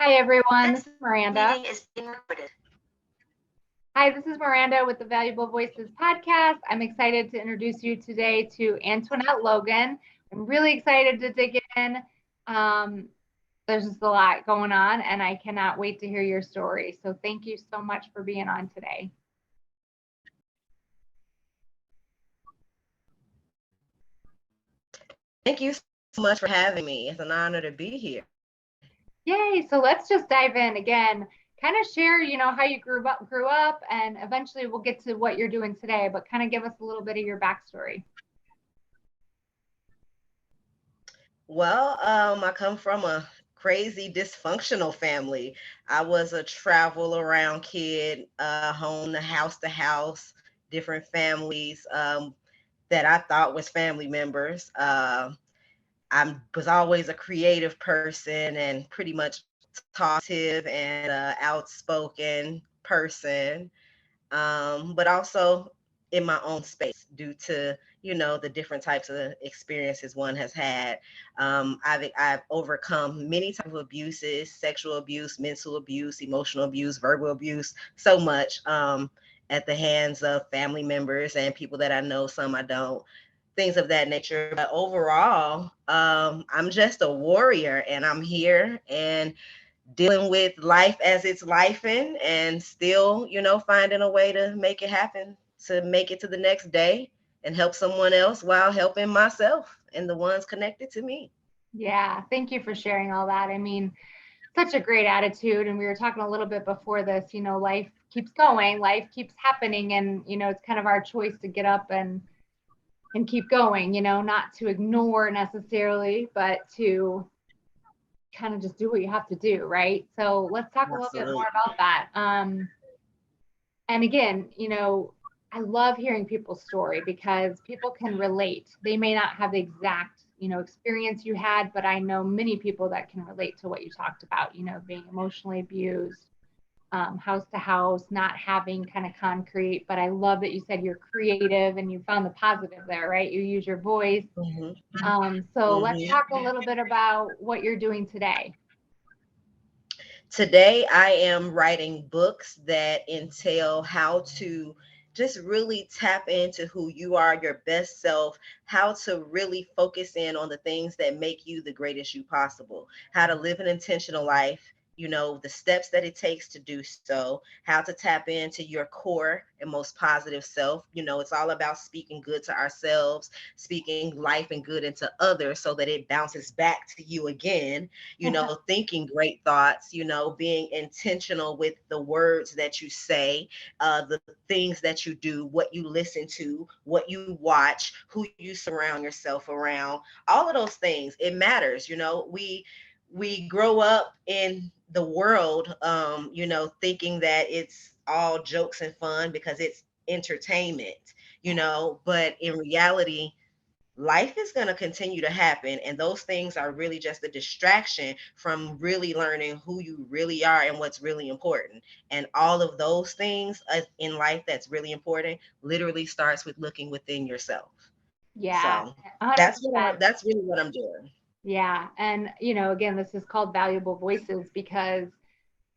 Hi, everyone. This This is Miranda. meeting is being recorded. Hi, this is Miranda with the Valuable Voices podcast. I'm excited to introduce you today to Antoinette Logan. I'm really excited to dig in. Um, there's just a lot going on, and I cannot wait to hear your story. So, thank you so much for being on today. Thank you so much for having me. It's an honor to be here. Yay! So, let's just dive in again. Kind of share, how you grew up, and eventually we'll get to what you're doing today. But kind of give us a little bit of your backstory. Well, I come from a crazy dysfunctional family. I was a travel around kid, home to house, different families that I thought was family members. I was always a creative person and pretty much talkative and outspoken person, but also in my own space due to the different types of experiences one has had. I've overcome many types of abuses: sexual abuse, mental abuse, emotional abuse, verbal abuse, so much, at the hands of family members and people that I know, some I don't, things of that nature. But overall, I'm just a warrior, and I'm here and dealing with life as it's lifing, and still, finding a way to make it happen, to make it to the next day and help someone else while helping myself and the ones connected to me. Yeah, thank you for sharing all that. I mean, such a great attitude. And we were talking a little bit before this, life keeps going, life keeps happening. And, it's kind of our choice to get up and keep going, not to ignore necessarily, but to kind of just do what you have to do. Right. So let's talk a little bit more Absolutely. about that. And again, I love hearing people's story because people can relate. They may not have the exact, experience you had, but I know many people that can relate to what you talked about, being emotionally abused, house to house, not having kind of concrete. But I love that you said you're creative and you found the positive there, right? You use your voice. Hmm. So let's Hmm. talk a little bit about what you're doing today. Today, I am writing books that entail how to just really tap into who you are, your best self, how to really focus in on the things that make you the greatest you possible, how to live an intentional life. The steps that it takes to do so, how to tap into your core and most positive self. It's all about speaking good to ourselves, speaking life and good into others so that it bounces back to you again, thinking great thoughts, being intentional with the words that you say, the things that you do, what you listen to, what you watch, who you surround yourself around. All of those things, it matters. We grow up in the world, thinking that it's all jokes and fun because it's entertainment, but in reality, life is going to continue to happen, and those things are really just a distraction from really learning who you really are and what's really important. And all of those things in life that's really important literally starts with looking within yourself. Yeah, So that's what 100%. that's really what I'm doing. Yeah. And, again, this is called valuable voices because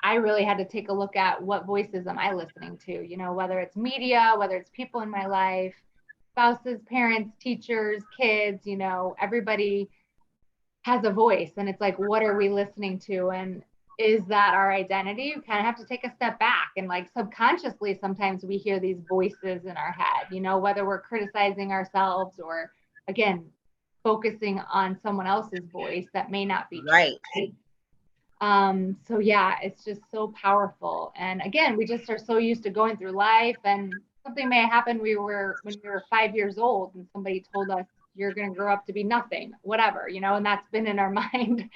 I really had to take a look at what voices am I listening to, whether it's media, whether it's people in my life, spouses, parents, teachers, kids, everybody has a voice. And it's like, what are we listening to? And is that our identity? You kind of have to take a step back and like subconsciously sometimes we hear these voices in our head, whether we're criticizing ourselves or again focusing on someone else's voice that may not be true, Right. right? So yeah, it's just so powerful. And again, we just are so used to going through life and something may happen when we were 5 years old and somebody told us you're gonna grow up to be nothing, whatever, and that's been in our mind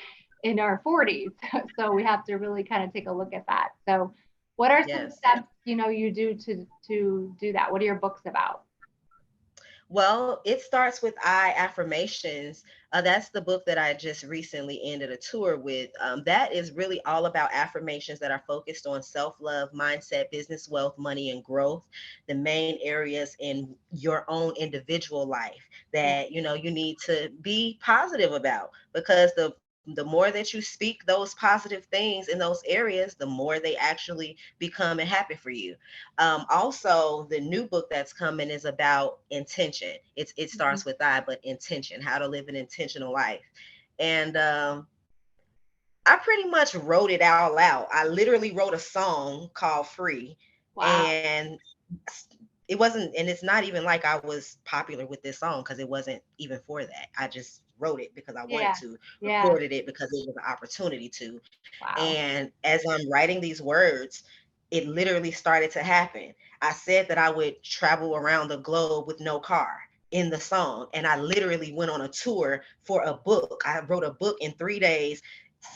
in our 40s. So we have to really kind of take a look at that. So what are some Yes. steps, you do to do that? What are your books about? Well, it starts with I affirmations. That's the book that I just recently ended a tour with. That is really all about affirmations that are focused on self love, mindset, business, wealth, money, and growth. The main areas in your own individual life Yeah. that you need to be positive about, because the the more that you speak those positive things in those areas, the more they actually become and happen for you. Also, the new book that's coming is about intention. It Mhm. starts with I, but intention, how to live an intentional life. And I pretty much wrote it all out. I literally wrote a song called Free, Wow. and it wasn't, and it's not even like I was popular with this song because it wasn't even for that. I just wrote it because I wanted Yeah. to, Yeah. recorded it because it was an opportunity to. Wow. And as I'm writing these words, it literally started to happen. I said that I would travel around the globe with no car in the song. And I literally went on a tour for a book. I wrote a book in 3 days.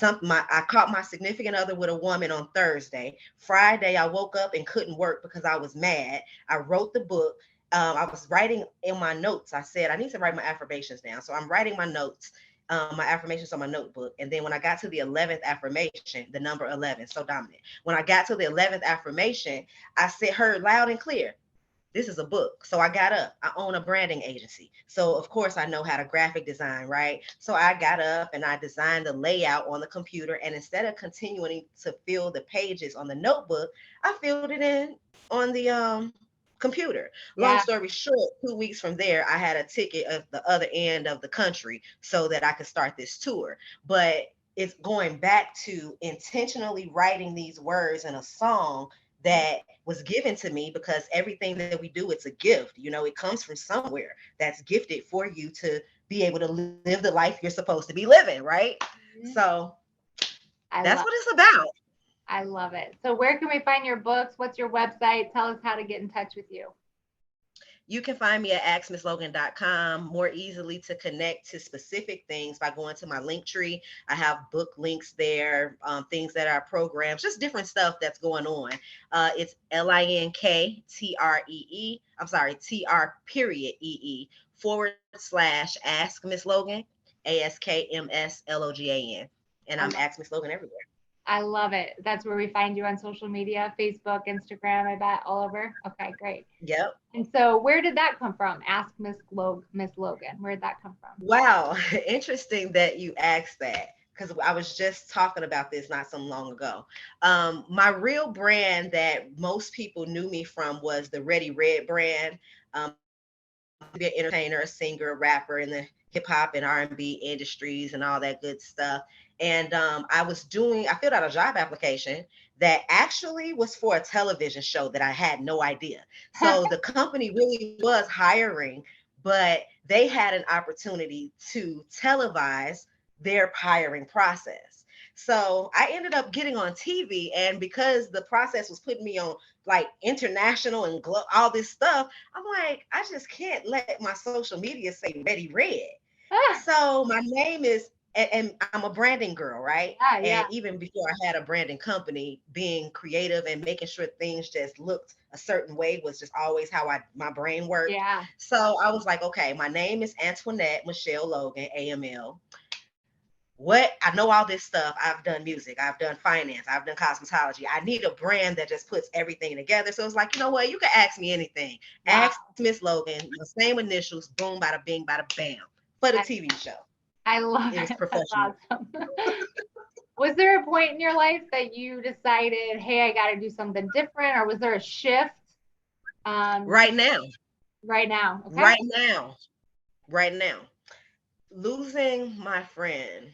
I caught my significant other with a woman on Thursday. Friday, I woke up and couldn't work because I was mad. I wrote the book. I was writing in my notes. I said, I need to write my affirmations down. So I'm writing my notes, my affirmations on my notebook. And then when I got to the 11th affirmation, the number 11, so dominant. When I got to the 11th affirmation, I said, heard loud and clear, this is a book. So I got up. I own a branding agency. So of course I know how to graphic design, right? So I got up and I designed the layout on the computer. And instead of continuing to fill the pages on the notebook, I filled it in on the computer. Long Yeah. story short, 2 weeks from there, I had a ticket at the other end of the country so that I could start this tour. But it's going back to intentionally writing these words in a song that was given to me, because everything that we do, it's a gift. It comes from somewhere that's gifted for you to be able to live the life you're supposed to be living, right? Mhm. So I that's love what it's about. I love it. So where can we find your books? What's your website? Tell us how to get in touch with you. You can find me at askmisslogan.com, more easily to connect to specific things by going to my link tree. I have book links there, things that are programs, just different stuff that's going on. It's LINKTREE, I'm sorry, TR period EE / Ask Miss Logan, ASKMSLOGAN. And I I'm love Ask Miss Logan everywhere. I love it. That's where we find you on social media, Facebook, Instagram, I bet, all over. Okay, great. Yep. And so where did that come from? Ask Miss Logan. Where did that come from? Wow, interesting that you asked that, because I was just talking about this not so long ago. My real brand that most people knew me from was the Ready Red brand. I used to be an entertainer, a singer, a rapper in the hip hop and R&B industries and all that good stuff. And I filled out a job application that actually was for a television show that I had no idea. So the company really was hiring, but they had an opportunity to televise their hiring process. So I ended up getting on TV, and because the process was putting me on like international and all this stuff, I'm like, I just can't let my social media say Ready Red. Ah, So my name is, and I'm a branding girl, right? yeah, And yeah, even before I had a branding company, being creative and making sure things just looked a certain way was just always how my brain worked. yeah. So I was like, okay, my name is Antoinette Michelle Logan, AML. What, I know all this stuff. I've done music, I've done finance, I've done cosmetology. I need a brand that just puts everything together. So it's like, you know what? You can ask me anything. Wow. Ask Miss Logan, the same initials, boom, bada bing, bada bam, for the I, TV show. I love It is it. That's professional. awesome. Was there a point in your life that you decided, hey, I got to do something different, or was there a shift? Right Just now, right now. Okay. right now, right now. Losing my friend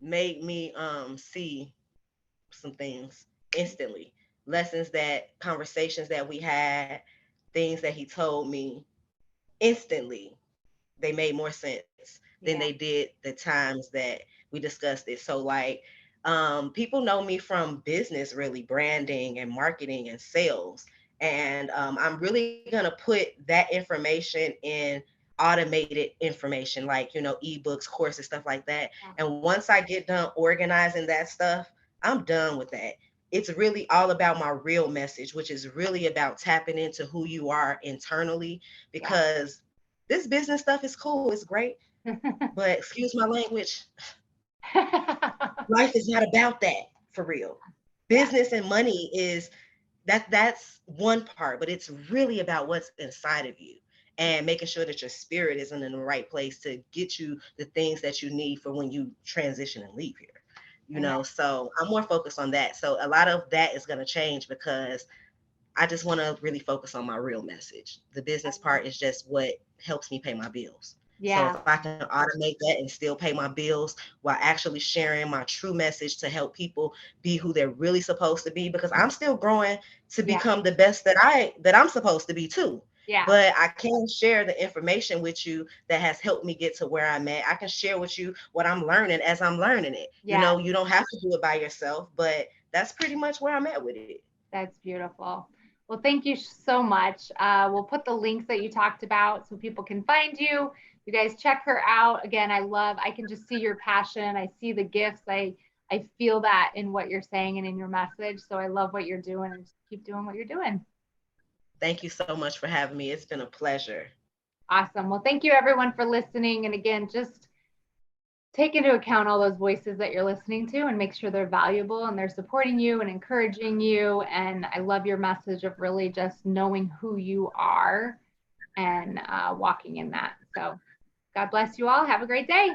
made me see some things instantly. Lessons, that conversations that we had, things that he told me instantly, they made more sense than they Yeah. did the times that we discussed it. So like, people know me from business, really, branding and marketing and sales. And I'm really going to put that information in automated information, like, ebooks, courses, stuff like that. Yeah. And once I get done organizing that stuff, I'm done with that. It's really all about my real message, which is really about tapping into who you are internally, Yeah. because this business stuff is cool, it's great, but excuse my language, life is not about that for real. Yeah. Business and money is, that's one part, but it's really about what's inside of you. and making sure that your spirit isn't in the right place to get you the things that you need for when you transition and leave here. Amen. So I'm more focused on that. So a lot of that is going to change because I just want to really focus on my real message. The business part is just what helps me pay my bills. So Yeah. if I can automate that and still pay my bills while actually sharing my true message to help people be who they're really supposed to be, because I'm still growing to Yeah. become the best that I'm supposed to be too. Yeah. But I can share the information with you that has helped me get to where I'm at. I can share with you what I'm learning as I'm learning it. Yeah. You don't have to do it by yourself, but that's pretty much where I'm at with it. That's beautiful. Well, thank you so much. We'll put the links that you talked about so people can find you. You guys check her out. Again, I can just see your passion. I see the gifts. I feel that in what you're saying and in your message. So I love what you're doing and just keep doing what you're doing. Thank you so much for having me. It's been a pleasure. Awesome. Well, thank you everyone for listening. And again, just take into account all those voices that you're listening to and make sure they're valuable and they're supporting you and encouraging you. And I love your message of really just knowing who you are and walking in that. So God bless you all. Have a great day.